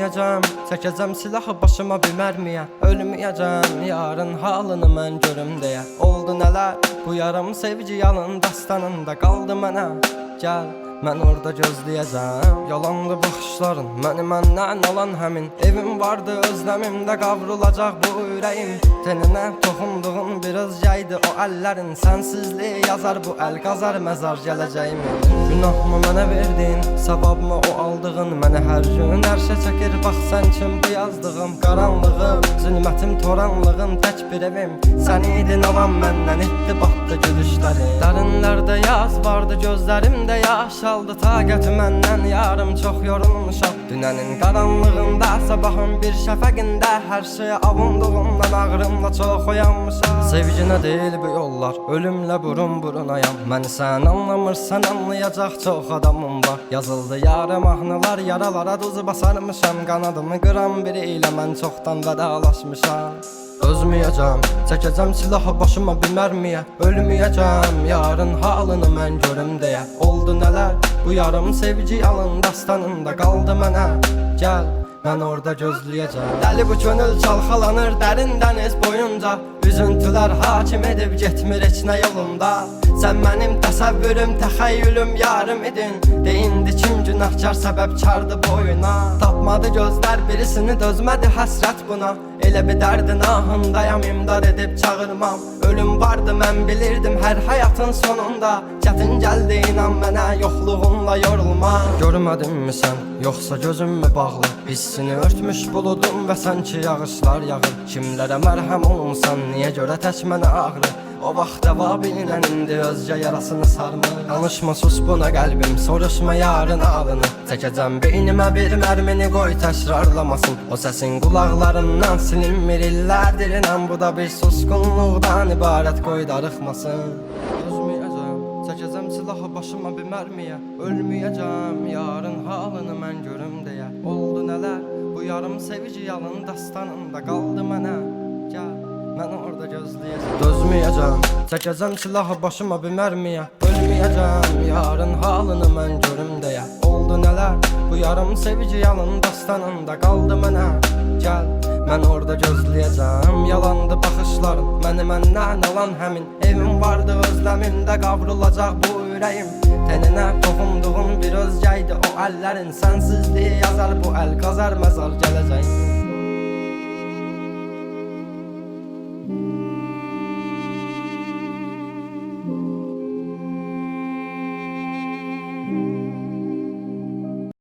Ölməyəcəm, çəkəcəm silahı başıma bir mərmiyə. Ölməyəcəm, yarın halını mən görüm deyə. Oldu nələr, bu yarım sevgi yalın dastanında qaldı mənə. Gəl, mən orada gözləyəcəm. Yalandı baxışların, məni məndən alan həmin. Evim vardı özləmimdə qavrulacaq bu ürəyim. Teninə toxunduğun bir özgəydi o əllərin. Sənsizliyi yazar bu əl qazar məzar gələcəyimin. Günahımı mənə verdin, savabımı o aldığın. Məni hər gün ərşə çəkir, bax sən kim bu yazdığım. Qaranlığım, zülmətim, toranlığım, tək bir evim. Sən idin alan məndən, etdi batdı gülüşlərim. Dərinlərdə yaz vardı, gözlərimdə yaş aldı. Taqəti məndən yarım çox yorulmuşam. Dünənin qaranlığında, sabahın bir şəfəqində. Hər şeyə avunduğumdan ağrımla çox oyanmışam. Sevginə deyil bu yollar, ölümlə burun burunayam. Məni sən anlamırsan, anlayacaq çox adamım var. Yazıldı yarım mahnılar, yaralara duz basarmışam. Qanadımı qıran biri ilə mən çoxdan vədalaşmışam. Özməyəcəm, çəkəcəm silahı başıma bir mərmiyə. Ölməyəcəm, yarın halını mən görüm deyə. Oldu nələr, bu yarım sevgi yalın dastanında qaldı mənə. Gəl, mən orada gözləyəcəm. Dəli bu könül çalxalanır dərin dəniz boyunca. Üzüntülər hakim edib getmir heç nə yolunda. Sən mənim təsəvvürüm, təxəyyülüm, yarım idin. Deyindi kim günahkar səbəbkardı boyuna. Tapmadı gözlər birisini, dözmədi həsrət buna. Elə bir dərdin ahındayam, imdad edib çağırmam. Ölüm vardı mən bilirdim hər həyatın sonunda. Çətin gəldi inan mənə, yoxluğunla yorulma. Görmədinmi sən, yoxsa gözüm mü bağlı? Hissini örtmüş buludum və sanki yağışlar yağır. Kimlərə mərhəm olmuşsan, niyə görə tək mənə ağrı? O vaxt cavabinlə indi özcə yarasını sarmır. Danışma sus buna qəlbim, soruşma yarın ağını. Çəkəcəm beynimə bir mərmini, qoy təkrarlamasın. O səsin qulaqlarımdan silinmir illərdir inan. Bu da bir susqunluqdan ibarət, qoy darıxmasın. Özməyəcəm, çəkəcəm silahı başıma bir mərmiyə. Ölməyəcəm, yarın halını mən görüm deyə. Oldu nələr, bu yarım sevgi yalın dastanında qaldı mənə. Gəl, mən orada gözləyəcəm. Dözməyəcəm, çəkəcəm silahı başıma bir mərmiyə. Ölməyəcəm, yarın halını mən görüm deyə. Oldu nələr, bu yarım sevgi yalın dastanında qaldı mənə. Gəl, mən orada gözləyəcəm. Yalandı baxışların, məni məndən alan həmin. Evim vardı özləmimdə qavrulacaq bu ürəyim. Teninə toxunduğum bir özgəydi o əllərin. Sənsizliyi yazar bu əl qazar məzar gələcəyin.